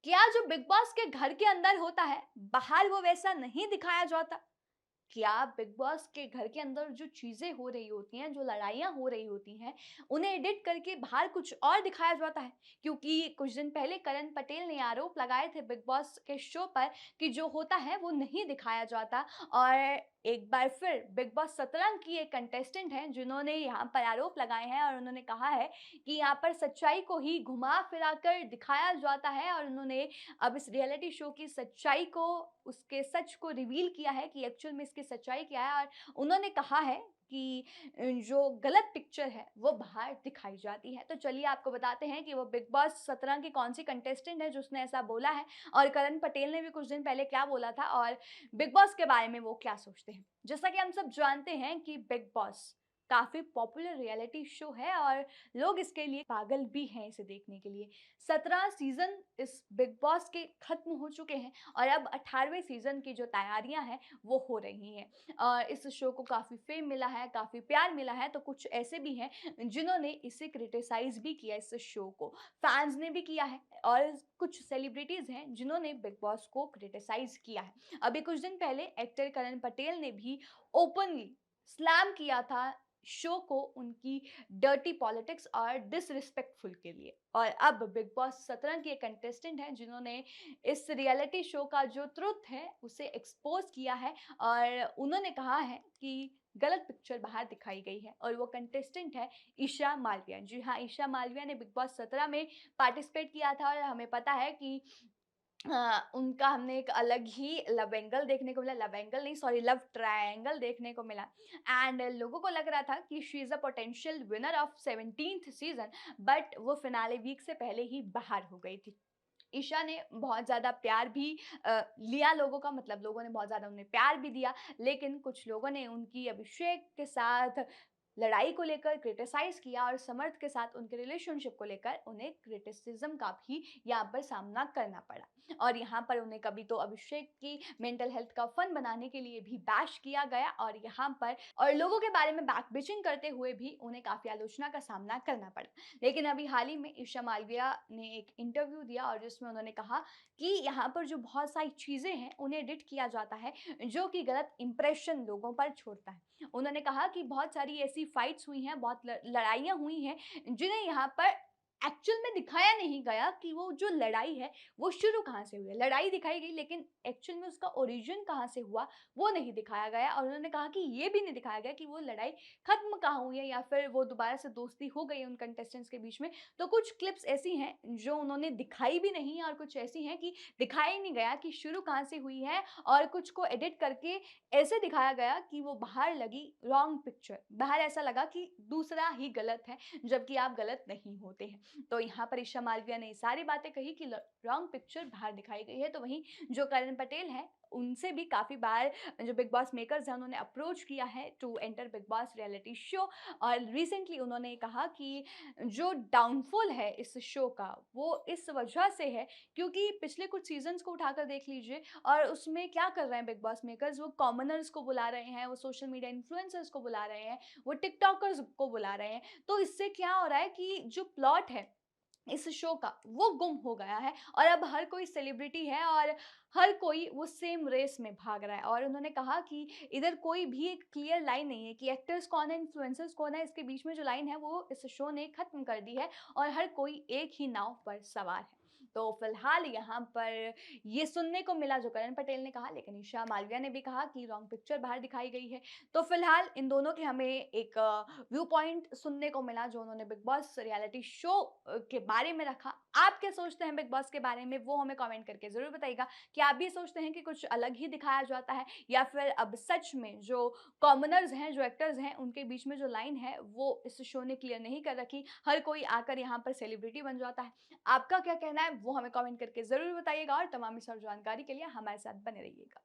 क्या जो big boss के घर के अंदर होता है, बाहर वो वैसा नहीं दिखाया जाता? क्या बिग बॉस के घर के अंदर जो चीज़ें हो रही होती हैं, जो लड़ाइयाँ हो रही होती हैं, उन्हें एडिट करके बाहर कुछ और दिखाया जाता है? क्योंकि कुछ दिन पहले करण पटेल ने आरोप लगाए थे बिग बॉस के शो पर कि जो होता है वो नहीं दिखाया जाता। और एक बार फिर बिग बॉस 17 की एक कंटेस्टेंट हैं जिन्होंने यहाँ पर आरोप लगाए हैं और उन्होंने कहा है कि यहाँ पर सच्चाई को ही घुमा-फिरा कर दिखाया जाता है। और उन्होंने अब इस रियलिटी शो की सच्चाई को, उसके सच को रिवील किया है कि एक्चुअल में इसकी सच्चाई क्या है। और उन्होंने कहा है कि जो गलत पिक्चर है वो बाहर दिखाई जाती है। तो चलिए आपको बताते हैं कि वो बिग बॉस 17 की कौन-सी कंटेस्टेंट है जिसने ऐसा बोला है और करण पटेल ने भी कुछ दिन पहले क्या बोला था और बिग बॉस के बारे में वो क्या सोचते हैं। जैसा कि हम सब जानते हैं कि बिग बॉस काफ़ी पॉपुलर रियलिटी शो है और लोग इसके लिए पागल भी हैं इसे देखने के लिए। 17 सीज़न इस बिग बॉस के खत्म हो चुके हैं और अब 18वें सीज़न की जो तैयारियां हैं वो हो रही हैं। और इस शो को काफ़ी फेम मिला है, काफ़ी प्यार मिला है, तो कुछ ऐसे भी हैं जिन्होंने इसे क्रिटिसाइज़ भी किया, इस शो को। फैन्स ने भी किया है और कुछ सेलिब्रिटीज़ हैं जिन्होंने बिग बॉस को क्रिटिसाइज़ किया है। अभी कुछ दिन पहले एक्टर करण पटेल ने भी ओपनली स्लैम किया था शो को, उनकी डर्टी पॉलिटिक्स और डिसरिस्पेक्टफुल के लिए। और अब बिग बॉस 17 की एक कंटेस्टेंट हैं जिन्होंने इस रियलिटी शो का जो ट्रुथ है उसे एक्सपोज़ किया है और उन्होंने कहा है कि गलत पिक्चर बाहर दिखाई गई है। और वो कंटेस्टेंट है ईशा मालविया। जी हाँ, ईशा मालविया ने बिग बॉस 17 में पार्टिसिपेट किया था और हमें पता है कि उनका हमने एक अलग ही लव एंगल देखने को मिला, लव एंगल नहीं सॉरी लव ट्रायंगल देखने को मिला। एंड लोगों को लग रहा था कि she is a potential winner of 17th season, but वो फिनाले वीक से पहले ही बाहर हो गई थी। ईशा ने बहुत ज़्यादा प्यार भी लिया लोगों का, मतलब लोगों ने बहुत ज़्यादा उन्हें प्यार भी दिया, लेकिन कुछ लोगों ने उनकी अभिषेक के साथ लड़ाई को लेकर क्रिटिसाइज़ किया और समर्थ के साथ उनके रिलेशनशिप को लेकर उन्हें क्रिटिसिज़्म का भी यहाँ पर सामना करना पड़ा। और यहाँ पर उन्हें कभी तो अभिषेक की मेंटल हेल्थ का फन बनाने के लिए भी बैश किया गया और यहाँ पर और लोगों के बारे में बैक बिचिंग करते हुए भी उन्हें काफ़ी आलोचना का सामना करना पड़ा। लेकिन अभी हाल ही में ईशा मालविया ने एक इंटरव्यू दिया और जिसमें उन्होंने कहा कि यहाँ पर जो बहुत सारी चीज़ें हैं उन्हें एडिट किया जाता है जो कि गलत इंप्रेशन लोगों पर छोड़ता है। उन्होंने कहा कि बहुत सारी ऐसी फाइट्स हुई हैं, बहुत लड़ाइयाँ हुई हैं जिन्हें यहाँ पर एक्चुअल में दिखाया नहीं गया कि वो जो लड़ाई है वो शुरू कहाँ से हुई है। लड़ाई दिखाई गई लेकिन एक्चुअल में उसका ओरिजिन कहाँ से हुआ वो नहीं दिखाया गया। और उन्होंने कहा कि ये भी नहीं दिखाया गया कि वो लड़ाई खत्म कहाँ हुई है या फिर वो दोबारा से दोस्ती हो गई है उन कंटेस्टेंट्स के बीच में। तो कुछ क्लिप्स ऐसी हैं जो उन्होंने दिखाई भी नहीं और कुछ ऐसी हैं कि दिखाया ही नहीं गया कि शुरू कहाँ से हुई है। और कुछ को एडिट करके ऐसे दिखाया गया कि वो बाहर लगी रॉन्ग पिक्चर, बाहर ऐसा लगा कि दूसरा ही गलत है जबकि आप गलत नहीं होते हैं। तो यहाँ पर ईशा मालविया ने सारी बातें कही कि रॉन्ग पिक्चर बाहर दिखाई गई है। तो वहीं जो करण पटेल हैं उनसे भी काफ़ी बार जो बिग बॉस मेकर्स हैं उन्होंने अप्रोच किया है to enter Bigg Boss reality show. और रिसेंटली उन्होंने कहा कि जो डाउनफॉल है इस शो का वो इस वजह से है क्योंकि पिछले कुछ सीजन्स को उठाकर देख लीजिए और उसमें क्या कर रहे हैं बिग बॉस मेकर्स, वो कॉमनर्स को बुला रहे हैं, वो सोशल मीडिया इन्फ्लुएंसर्स को बुला रहे हैं, वो टिकटॉकर्स को बुला रहे हैं। तो इससे क्या हो रहा है कि जो प्लॉट है इस शो का वो गुम हो गया है और अब हर कोई सेलिब्रिटी है और हर कोई वो सेम रेस में भाग रहा है। और उन्होंने कहा कि इधर कोई भी एक क्लियर लाइन नहीं है कि एक्टर्स कौन है, इन्फ्लुएंसर्स कौन है, इसके बीच में जो लाइन है वो इस शो ने खत्म कर दी है और हर कोई एक ही नाव पर सवार है। तो फिलहाल यहाँ पर ये सुनने को मिला जो करण पटेल ने कहा, लेकिन ईशा मालविया ने भी कहा कि रॉन्ग पिक्चर बाहर दिखाई गई है। तो फिलहाल इन दोनों के हमें एक व्यू पॉइंट सुनने को मिला जो उन्होंने बिग बॉस रियलिटी शो के बारे में रखा। आप क्या सोचते हैं बिग बॉस के बारे में वो हमें कमेंट करके ज़रूर बताइएगा। क्या आप भी सोचते हैं कि कुछ अलग ही दिखाया जाता है या फिर अब सच में जो कॉमनर्स हैं, जो एक्टर्स हैं, उनके बीच में जो लाइन है वो इस शो ने क्लियर नहीं कर रखी, हर कोई आकर यहाँ पर सेलिब्रिटी बन जाता है। आपका क्या कहना है वो हमें कमेंट करके ज़रूर बताइएगा और तमाम इस और जानकारी के लिए हमारे साथ बने रहिएगा।